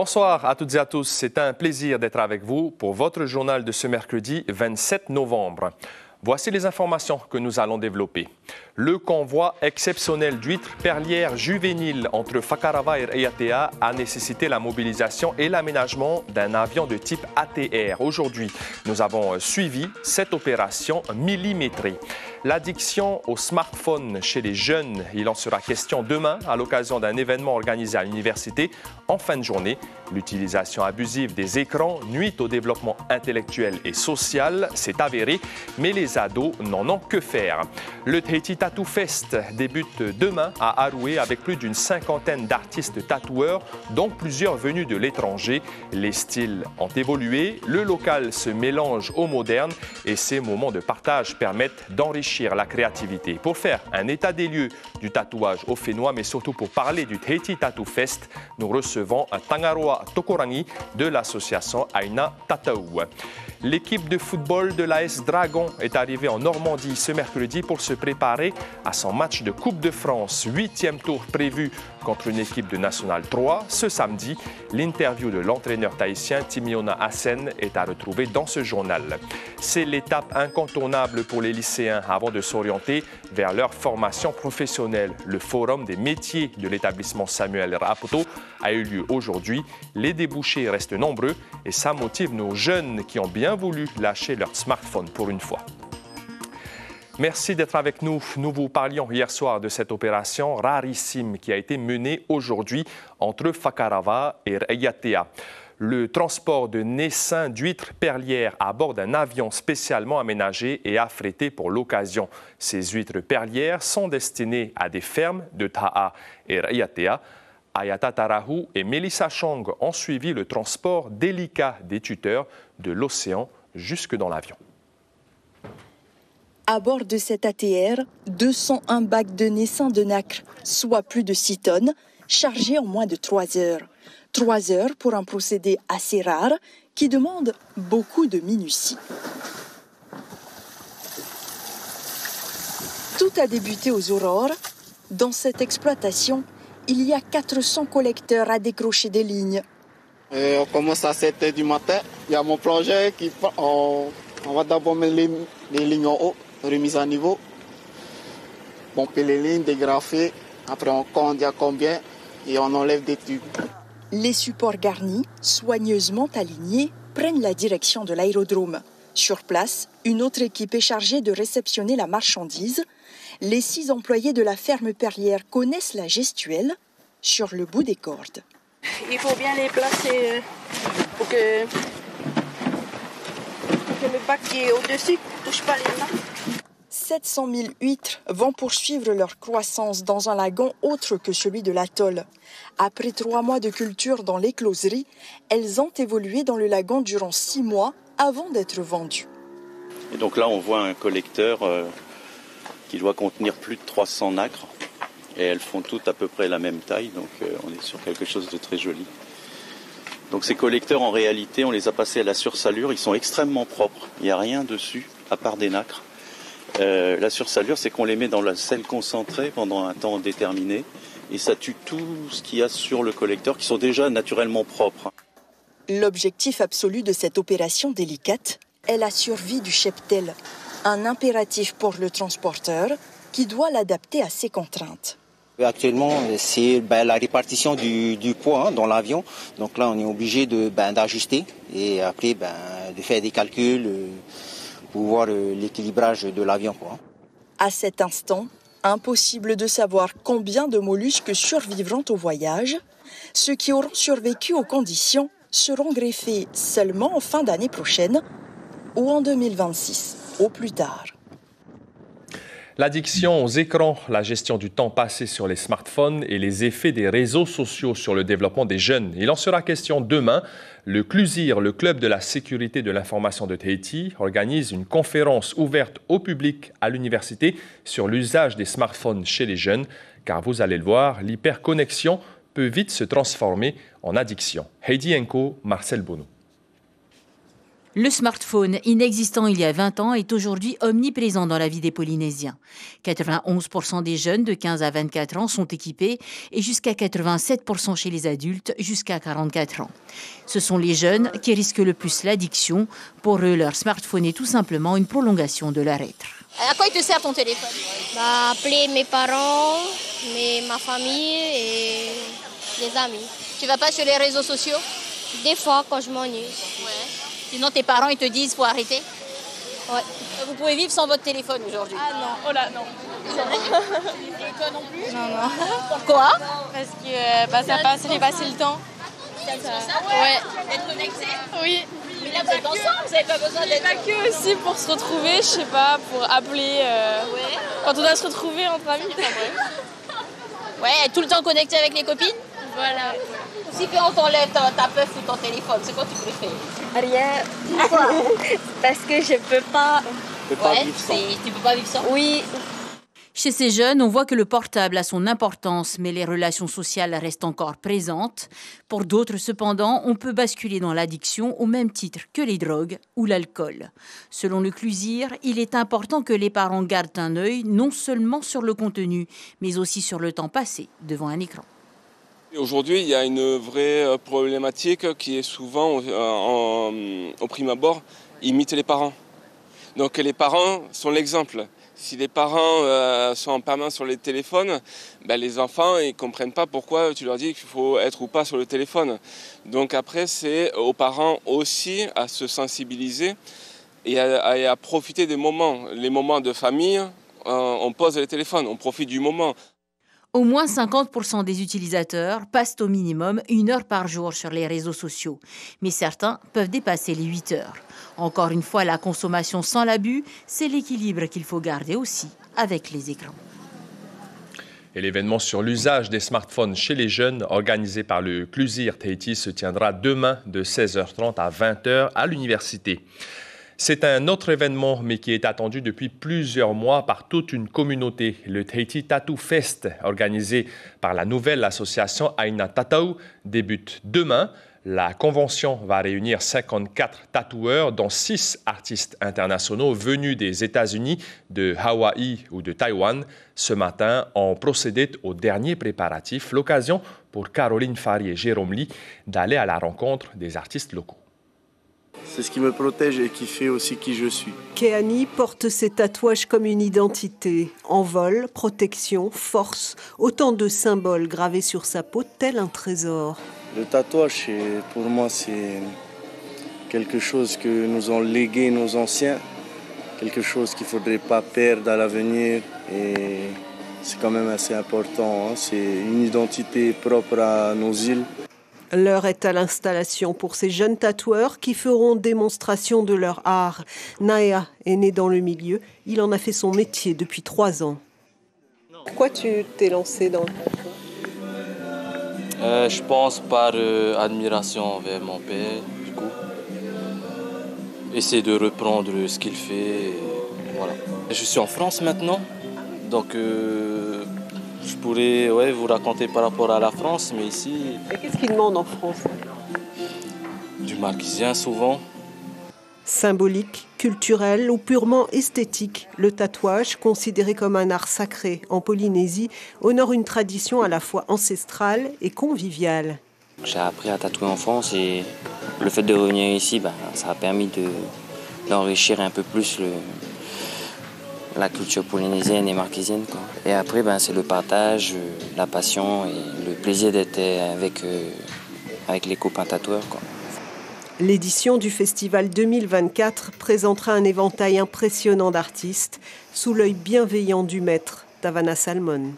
Bonsoir à toutes et à tous. C'est un plaisir d'être avec vous pour votre journal de ce mercredi 27 novembre. Voici les informations que nous allons développer. Le convoi exceptionnel d'huîtres perlières juvéniles entre Fakarava et Raiatea a nécessité la mobilisation et l'aménagement d'un avion de type ATR. Aujourd'hui, nous avons suivi cette opération millimétrée. L'addiction au smartphone chez les jeunes, il en sera question demain à l'occasion d'un événement organisé à l'université en fin de journée. L'utilisation abusive des écrans nuit au développement intellectuel et social, c'est avéré, mais les ados n'en ont que faire. Le Tahiti Tattoo Fest débute demain à Aroué avec plus d'une cinquantaine d'artistes tatoueurs, dont plusieurs venus de l'étranger. Les styles ont évolué, le local se mélange au moderne et ces moments de partage permettent d'enrichir la créativité. Pour faire un état des lieux du tatouage au Fénois, mais surtout pour parler du Tahiti Tattoo Fest, nous recevons un Tangaroa Tokorangi de l'association Aina Tataou. L'équipe de football de l'AS Dragon est arrivée en Normandie ce mercredi pour se préparer à son match de Coupe de France. 8e tour prévu contre une équipe de National 3. Ce samedi, l'interview de l'entraîneur tahitien Timiona Hassen est à retrouver dans ce journal. C'est l'étape incontournable pour les lycéens avant de s'orienter vers leur formation professionnelle. Le forum des métiers de l'établissement Samuel Rapoto a eu lieu aujourd'hui. Les débouchés restent nombreux et ça motive nos jeunes qui ont bien voulu lâcher leur smartphone pour une fois. Merci d'être avec nous. Nous vous parlions hier soir de cette opération rarissime qui a été menée aujourd'hui entre Fakarava et Raiatea. Le transport de naissins d'huîtres perlières à bord d'un avion spécialement aménagé et affrété pour l'occasion. Ces huîtres perlières sont destinées à des fermes de Taha et Raiatea. Ayata Tarahu et Melissa Chong ont suivi le transport délicat des tuteurs de l'océan jusque dans l'avion. À bord de cet ATR, 201 bacs de naissins de nacre, soit plus de 6 tonnes, chargés en moins de 3 heures. 3 heures pour un procédé assez rare qui demande beaucoup de minutie. Tout a débuté aux aurores. Dans cette exploitation, il y a 400 collecteurs à décrocher des lignes. On commence à 7 h du matin. Il y a mon plongeur qui on va d'abord mettre les lignes en haut, remise à niveau. Pomper les lignes, dégrafer. Après on compte, il y a combien et on enlève des tubes. Les supports garnis, soigneusement alignés, prennent la direction de l'aérodrome. Sur place, une autre équipe est chargée de réceptionner la marchandise. Les 6 employés de la ferme perlière connaissent la gestuelle sur le bout des cordes. Il faut bien les placer pour que le bac qui est au-dessus ne touche pas les mains. 700 000 huîtres vont poursuivre leur croissance dans un lagon autre que celui de l'atoll. Après 3 mois de culture dans l'écloserie, elles ont évolué dans le lagon durant 6 mois avant d'être vendues. Et donc là, on voit un collecteur qui doit contenir plus de 300 nacres. Et elles font toutes à peu près la même taille, donc on est sur quelque chose de très joli. Donc ces collecteurs, en réalité, on les a passés à la sursalure, ils sont extrêmement propres. Il n'y a rien dessus, à part des nacres. La sursalure, c'est qu'on les met dans la sel concentrée pendant un temps déterminé, et ça tue tout ce qu'il y a sur le collecteur, qui sont déjà naturellement propres. L'objectif absolu de cette opération délicate est la survie du cheptel, un impératif pour le transporteur qui doit l'adapter à ses contraintes. Actuellement, c'est la répartition du poids dans l'avion. Donc là, on est obligé d'ajuster et après de faire des calculs pour voir l'équilibrage de l'avion. À cet instant, impossible de savoir combien de mollusques survivront au voyage. Ceux qui auront survécu aux conditions seront greffés seulement en fin d'année prochaine ou en 2026, au plus tard. L'addiction aux écrans, la gestion du temps passé sur les smartphones et les effets des réseaux sociaux sur le développement des jeunes. Il en sera question demain. Le CLUSIR, le Club de la sécurité de l'information de Tahiti, organise une conférence ouverte au public à l'université sur l'usage des smartphones chez les jeunes. Car vous allez le voir, l'hyperconnexion peut vite se transformer en addiction. Heidi Enko, Marcel Bono. Le smartphone, inexistant il y a 20 ans, est aujourd'hui omniprésent dans la vie des Polynésiens. 91% des jeunes de 15 à 24 ans sont équipés et jusqu'à 87% chez les adultes jusqu'à 44 ans. Ce sont les jeunes qui risquent le plus l'addiction. Pour eux, leur smartphone est tout simplement une prolongation de leur être. À quoi il te sert ton téléphone? Appeler mes parents, ma famille et les amis. Tu vas pas sur les réseaux sociaux? Des fois, quand je m'ennuie. Ouais. Sinon, tes parents, ils te disent faut arrêter? Ouais. Vous pouvez vivre sans votre téléphone aujourd'hui? Ah non, oh là, non. Et toi non plus? Non, non. Pourquoi? Parce que ça fait passer le temps. Ouais. D'être connecté? Oui. Mais là, vous êtes ensemble, vous n'avez pas besoin d'être... Pas que aussi pour se retrouver, je sais pas, pour appeler. Quand on doit se retrouver entre amis. Ouais, être tout le temps connecté avec les copines? Voilà. Si on t'enlève ta puff ou ton téléphone, c'est quoi tu préfères? Rien. Pourquoi? Parce que je peux pas. Tu peux pas vivre sans? Oui. Chez ces jeunes, on voit que le portable a son importance, mais les relations sociales restent encore présentes. Pour d'autres, cependant, on peut basculer dans l'addiction au même titre que les drogues ou l'alcool. Selon le CLUSIR, il est important que les parents gardent un œil non seulement sur le contenu, mais aussi sur le temps passé devant un écran. Aujourd'hui, il y a une vraie problématique qui est souvent, au prime abord, imite les parents. Donc les parents sont l'exemple. Si les parents sont en permanence sur les téléphones, les enfants ne comprennent pas pourquoi tu leur dis qu'il faut être ou pas sur le téléphone. Donc après, c'est aux parents aussi à se sensibiliser et à profiter des moments. Les moments de famille, on pose les téléphones, on profite du moment. Au moins 50% des utilisateurs passent au minimum 1 heure par jour sur les réseaux sociaux. Mais certains peuvent dépasser les 8 heures. Encore une fois, la consommation sans l'abus, c'est l'équilibre qu'il faut garder aussi avec les écrans. Et l'événement sur l'usage des smartphones chez les jeunes, organisé par le CLUSIR Tahiti, se tiendra demain de 16h30 à 20h à l'université. C'est un autre événement, mais qui est attendu depuis plusieurs mois par toute une communauté. Le Tahiti Tattoo Fest, organisé par la nouvelle association Aina Tatau, débute demain. La convention va réunir 54 tatoueurs, dont 6 artistes internationaux venus des États-Unis, de Hawaï ou de Taïwan. Ce matin, on procédait aux derniers préparatifs. L'occasion pour Caroline Fari et Jérôme Lee d'aller à la rencontre des artistes locaux. C'est ce qui me protège et qui fait aussi qui je suis. Keani porte ses tatouages comme une identité. Envol, protection, force, autant de symboles gravés sur sa peau tel un trésor. Le tatouage, pour moi, c'est quelque chose que nous ont légué nos anciens, quelque chose qu'il ne faudrait pas perdre à l'avenir et c'est quand même assez important. C'est une identité propre à nos îles. L'heure est à l'installation pour ces jeunes tatoueurs qui feront démonstration de leur art. Naya est né dans le milieu. Il en a fait son métier depuis 3 ans. Pourquoi tu t'es lancé dans le tatouage ? Je pense par admiration envers mon père, du coup. Essayer de reprendre ce qu'il fait. Voilà. Je suis en France maintenant, donc je pourrais vous raconter par rapport à la France, mais ici... Et qu'est-ce qu'ils demandent en France? Du marquisien souvent. Symbolique, culturel ou purement esthétique, le tatouage, considéré comme un art sacré en Polynésie, honore une tradition à la fois ancestrale et conviviale. J'ai appris à tatouer en France et le fait de revenir ici, ça a permis d'enrichir un peu plus la culture polynésienne et marquisienne, quoi. Et après, c'est le partage, la passion et le plaisir d'être avec les copains tatoueurs, quoi. L'édition du festival 2024 présentera un éventail impressionnant d'artistes sous l'œil bienveillant du maître, Tavana Salmon.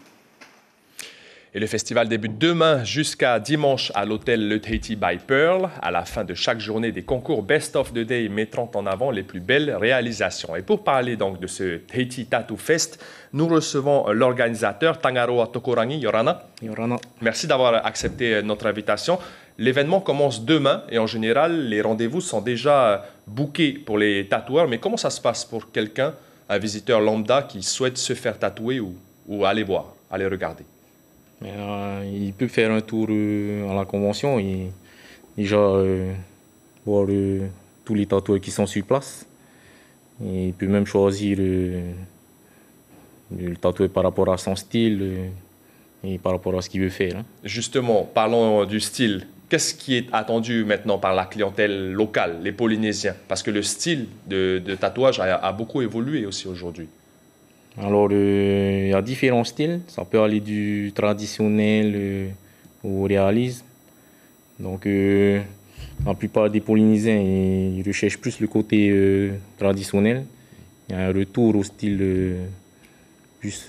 Et le festival débute demain jusqu'à dimanche à l'hôtel Le Tahiti by Pearl. À la fin de chaque journée, des concours Best of the Day mettront en avant les plus belles réalisations. Et pour parler donc de ce Tahiti Tattoo Fest, nous recevons l'organisateur Tangaroa Tokorangi, Yorana. Yorana. Merci d'avoir accepté notre invitation. L'événement commence demain et en général, les rendez-vous sont déjà bookés pour les tatoueurs. Mais comment ça se passe pour quelqu'un, un visiteur lambda qui souhaite se faire tatouer ou aller voir, aller regarder? Il peut faire un tour à la convention et déjà voir tous les tatoueurs qui sont sur place. Et il peut même choisir le tatoueur par rapport à son style et par rapport à ce qu'il veut faire. Hein. Justement, parlons du style. Qu'est-ce qui est attendu maintenant par la clientèle locale, les Polynésiens? Parce que le style de tatouage a beaucoup évolué aussi aujourd'hui. Alors, il y a différents styles. Ça peut aller du traditionnel au réalisme. Donc, la plupart des Polynésiens ils recherchent plus le côté traditionnel. Il y a un retour au style plus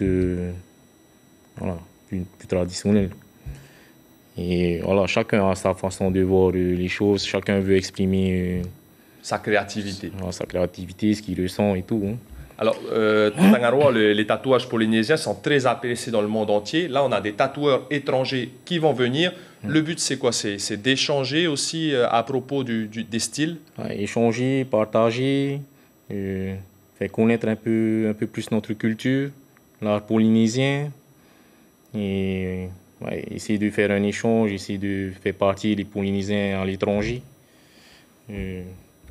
traditionnel. Et voilà, chacun a sa façon de voir les choses. Chacun veut exprimer sa créativité. Sa créativité, ce qu'il ressent et tout. Hein. Alors, Tangaroa, les tatouages polynésiens sont très appréciés dans le monde entier. Là, on a des tatoueurs étrangers qui vont venir. Le but, c'est quoi? C'est d'échanger aussi à propos des styles? Échanger, partager, faire connaître un peu plus notre culture, l'art polynésien. Et essayer de faire un échange, essayer de faire partie des Polynésiens à l'étranger,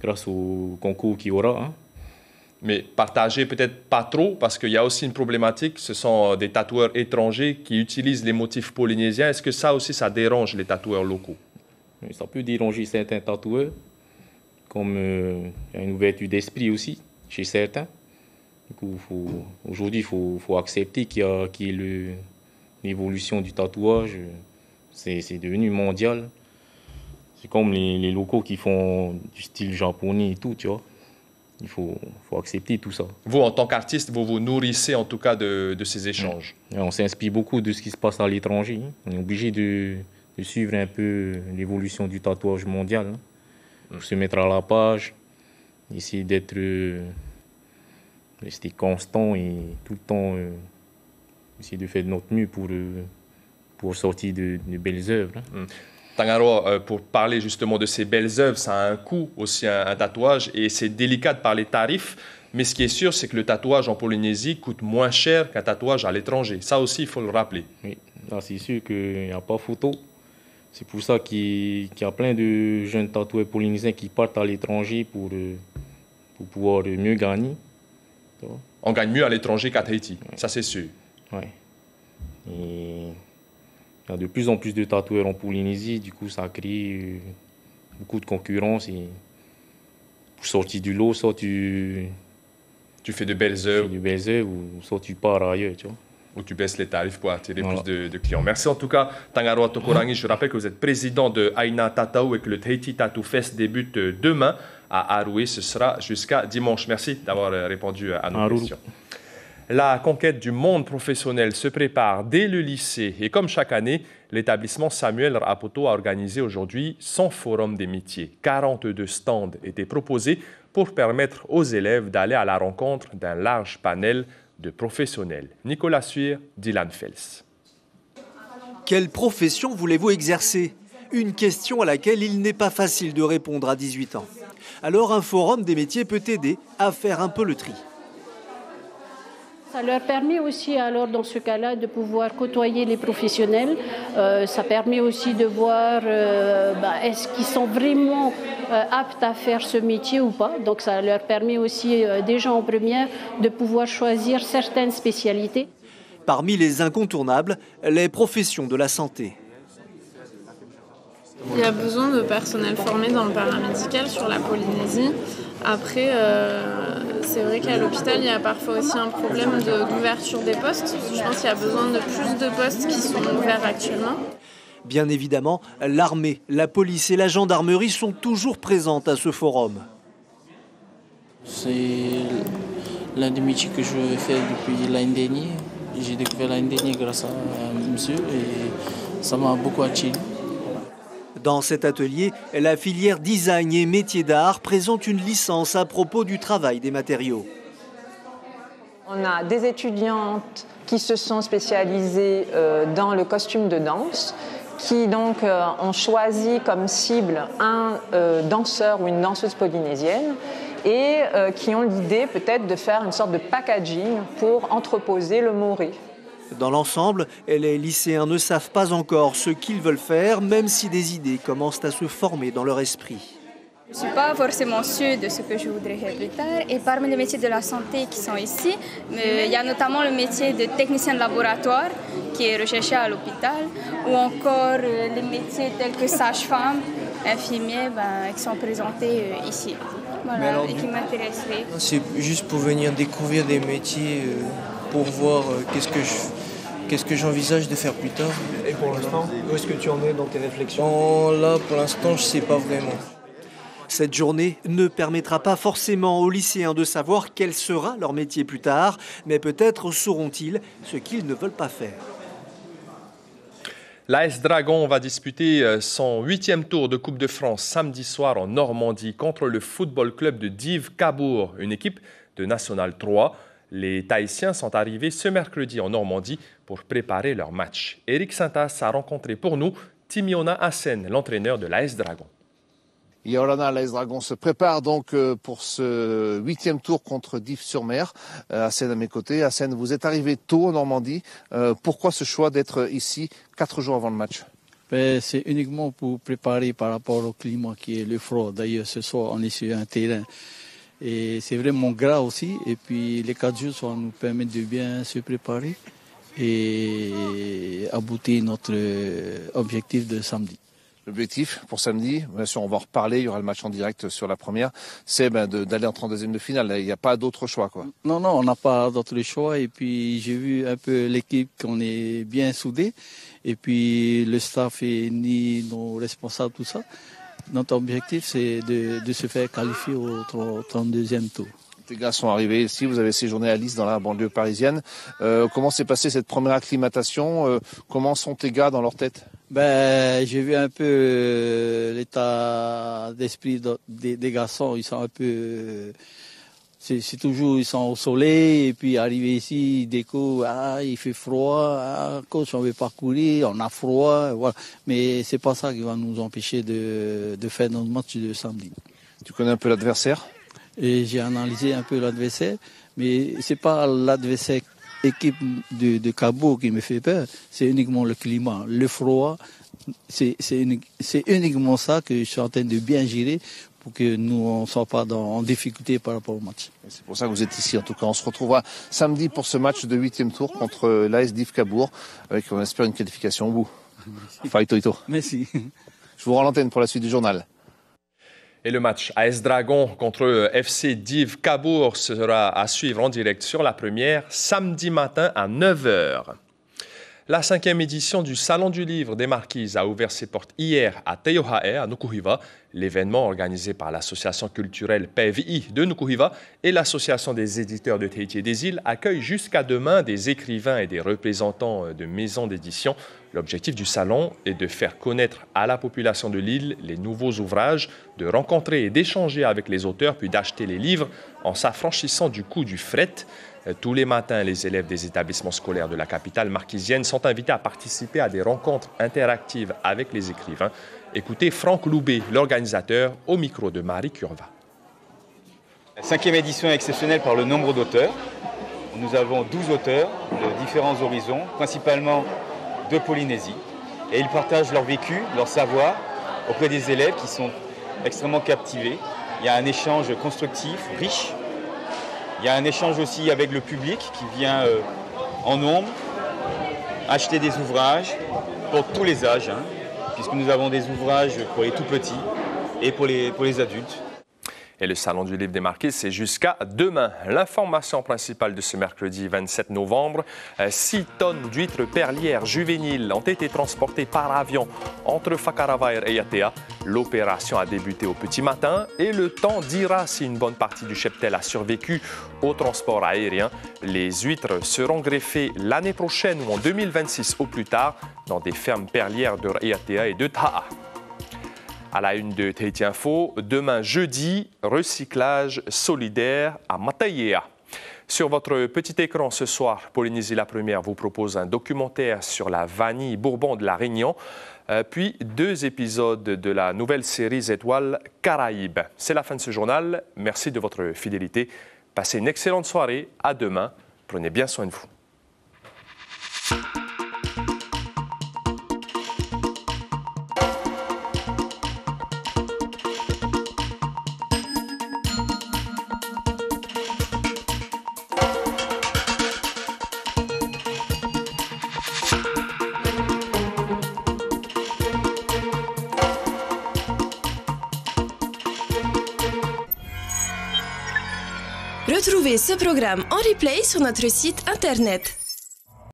grâce au concours qu'il y aura. Hein. Mais partager peut-être pas trop, parce qu'il y a aussi une problématique, ce sont des tatoueurs étrangers qui utilisent les motifs polynésiens. Est-ce que ça aussi, ça dérange les tatoueurs locaux? Ça peut déranger certains tatoueurs, comme il y a une ouverture d'esprit aussi chez certains. Du coup, aujourd'hui, il faut accepter qu'il y ait l'évolution du tatouage. C'est devenu mondial. C'est comme les locaux qui font du style japonais et tout, tu vois. Il faut accepter tout ça. Vous, en tant qu'artiste, vous vous nourrissez en tout cas de ces échanges. On s'inspire beaucoup de ce qui se passe à l'étranger. On est obligé de suivre un peu l'évolution du tatouage mondial. Pour se mettre à la page, essayer rester constant et tout le temps essayer de faire de notre mieux pour sortir de belles œuvres. Tangaroa, pour parler justement de ces belles œuvres, ça a un coût aussi, un tatouage, et c'est délicat de parler tarifs, mais ce qui est sûr, c'est que le tatouage en Polynésie coûte moins cher qu'un tatouage à l'étranger. Ça aussi, il faut le rappeler. Oui, là, c'est sûr qu'il n'y a pas photo. C'est pour ça qu'il y a plein de jeunes tatoueurs polynésiens qui partent à l'étranger pour pouvoir mieux gagner. On gagne mieux à l'étranger qu'à Tahiti, ça c'est sûr. Oui. Et il y a de plus en plus de tatoueurs en Polynésie, du coup ça crée beaucoup de concurrence. Et pour sortir du lot, soit tu fais de belles œuvres, ou soit tu pars ailleurs, tu vois. Ou tu baisses les tarifs pour attirer plus de clients. Merci en tout cas, Tangaroa Tokorangi. Je rappelle que vous êtes président de Aina Tatau et que le Tahiti Tattoo Fest débute demain à Aroué. Ce sera jusqu'à dimanche. Merci d'avoir répondu à nos questions. La conquête du monde professionnel se prépare dès le lycée et comme chaque année, l'établissement Samuel Rapoto a organisé aujourd'hui son forum des métiers. 42 stands étaient proposés pour permettre aux élèves d'aller à la rencontre d'un large panel de professionnels. Nicolas Suir, Dylan Fels. Quelle profession voulez-vous exercer? Une question à laquelle il n'est pas facile de répondre à 18 ans. Alors un forum des métiers peut aider à faire un peu le tri. Ça leur permet aussi, alors dans ce cas-là, de pouvoir côtoyer les professionnels. Ça permet aussi de voir est-ce qu'ils sont vraiment aptes à faire ce métier ou pas. Donc ça leur permet aussi, déjà en première, de pouvoir choisir certaines spécialités. Parmi les incontournables, les professions de la santé. Il y a besoin de personnel formé dans le paramédical sur la Polynésie. Après, c'est vrai qu'à l'hôpital, il y a parfois aussi un problème d'ouverture des postes. Je pense qu'il y a besoin de plus de postes qui sont ouverts actuellement. Bien évidemment, l'armée, la police et la gendarmerie sont toujours présentes à ce forum. C'est l'un des métiers que je fais depuis l'année dernière. J'ai découvert l'année dernière grâce à monsieur et ça m'a beaucoup attiré. Dans cet atelier, la filière design et métiers d'art présente une licence à propos du travail des matériaux. On a des étudiantes qui se sont spécialisées dans le costume de danse, qui donc ont choisi comme cible un danseur ou une danseuse polynésienne et qui ont l'idée peut-être de faire une sorte de packaging pour entreposer le moré. Dans l'ensemble, les lycéens ne savent pas encore ce qu'ils veulent faire, même si des idées commencent à se former dans leur esprit. Je ne suis pas forcément sûre de ce que je voudrais faire plus tard. Et parmi les métiers de la santé qui sont ici, il y a notamment le métier de technicien de laboratoire qui est recherché à l'hôpital, ou encore les métiers tels que sage-femme, infirmier, qui sont présentés ici. Voilà, alors, et qui m'intéresseraient. C'est juste pour venir découvrir des métiers, pour voir qu'est-ce que j'envisage de faire plus tard. Et pour l'instant, où est-ce que tu en es dans tes réflexions? Là, pour l'instant, je ne sais pas vraiment. Cette journée ne permettra pas forcément aux lycéens de savoir quel sera leur métier plus tard, mais peut-être sauront-ils ce qu'ils ne veulent pas faire. L'AS Dragon va disputer son 8e tour de Coupe de France samedi soir en Normandie contre le football club de Dives-Cabourg, une équipe de National 3. Les Tahitiens sont arrivés ce mercredi en Normandie pour préparer leur match. Eric Santas a rencontré pour nous Timiona Hassen, l'entraîneur de l'AS Dragon. Yorana, l'AS Dragon se prépare donc pour ce 8e tour contre Dives-sur-Mer. Hassen à mes côtés. Hassen, vous êtes arrivé tôt en Normandie. Pourquoi ce choix d'être ici 4 jours avant le match? C'est uniquement pour préparer par rapport au climat qui est le froid. D'ailleurs, ce soir, on est sur un terrain. Et c'est vraiment gras aussi. Et puis, les 4 jours, ça nous permet de bien se préparer et aboutir notre objectif de samedi. L'objectif pour samedi, bien sûr, on va en reparler, il y aura le match en direct sur la première, c'est d'aller en 32e de finale. Il n'y a pas d'autre choix, quoi. Non, on n'a pas d'autre choix. Et puis, j'ai vu un peu l'équipe qu'on est bien soudés. Et puis, le staff et ni nos responsables, tout ça. Notre objectif, c'est de se faire qualifier au 32e tour. Les gars sont arrivés ici, vous avez séjourné à Lys dans la banlieue parisienne. Comment s'est passée cette première acclimatation? Comment sont tes gars dans leur tête? J'ai vu un peu l'état d'esprit des garçons. Ils sont un peu... C'est toujours, ils sont au soleil, et puis arriver ici, ils découvrent, il fait froid, coach, on ne veut pas courir, on a froid, voilà. Mais c'est pas ça qui va nous empêcher de faire notre match de samedi. Tu connais un peu l'adversaire? Et j'ai analysé un peu l'adversaire, mais c'est pas l'adversaire équipe de Cabourg qui me fait peur, c'est uniquement le climat, le froid. C'est uniquement ça que je suis en train de bien gérer pour que nous ne soyons pas en difficulté par rapport au match. C'est pour ça que vous êtes ici. En tout cas, on se retrouvera samedi pour ce match de 8e tour contre l'AS Dives-Cabourg, avec, on espère, une qualification au bout. Faito. Merci. Je vous rends l'antenne pour la suite du journal. Et le match AS Dragon contre FC Dives-Cabourg sera à suivre en direct sur la première, samedi matin à 9h. La 5e édition du Salon du Livre des Marquises a ouvert ses portes hier à Teohae, à Nukuhiva. L'événement organisé par l'association culturelle PVI de Nukuhiva et l'association des éditeurs de Tahiti et des îles accueille jusqu'à demain des écrivains et des représentants de maisons d'édition. L'objectif du salon est de faire connaître à la population de l'île les nouveaux ouvrages, de rencontrer et d'échanger avec les auteurs, puis d'acheter les livres en s'affranchissant du coût du fret. Tous les matins, les élèves des établissements scolaires de la capitale marquisienne sont invités à participer à des rencontres interactives avec les écrivains. Écoutez Franck Loubet, l'organisateur, au micro de Marie Curva. La 5e édition est exceptionnelle par le nombre d'auteurs. Nous avons 12 auteurs de différents horizons, principalement de Polynésie. Et ils partagent leur vécu, leur savoir auprès des élèves qui sont extrêmement captivés. Il y a un échange constructif, riche. Il y a un échange aussi avec le public qui vient en nombre acheter des ouvrages pour tous les âges, puisque nous avons des ouvrages pour les tout petits et pour les adultes. Et le Salon du Livre des Marquises, c'est jusqu'à demain. L'information principale de ce mercredi 27 novembre, 6 tonnes d'huîtres perlières juvéniles ont été transportées par avion entre Whakaravair et Yatea. L'opération a débuté au petit matin et le temps dira si une bonne partie du cheptel a survécu au transport aérien. Les huîtres seront greffées l'année prochaine ou en 2026 au plus tard dans des fermes perlières de Yatea et de Ta'a. À la une de Tahiti Info, demain jeudi, recyclage solidaire à Mataiea. Sur votre petit écran ce soir, Polynésie la Première vous propose un documentaire sur la vanille Bourbon de la Réunion, puis 2 épisodes de la nouvelle série étoile Caraïbes. C'est la fin de ce journal. Merci de votre fidélité. Passez une excellente soirée. À demain. Prenez bien soin de vous. Retrouvez ce programme en replay sur notre site internet.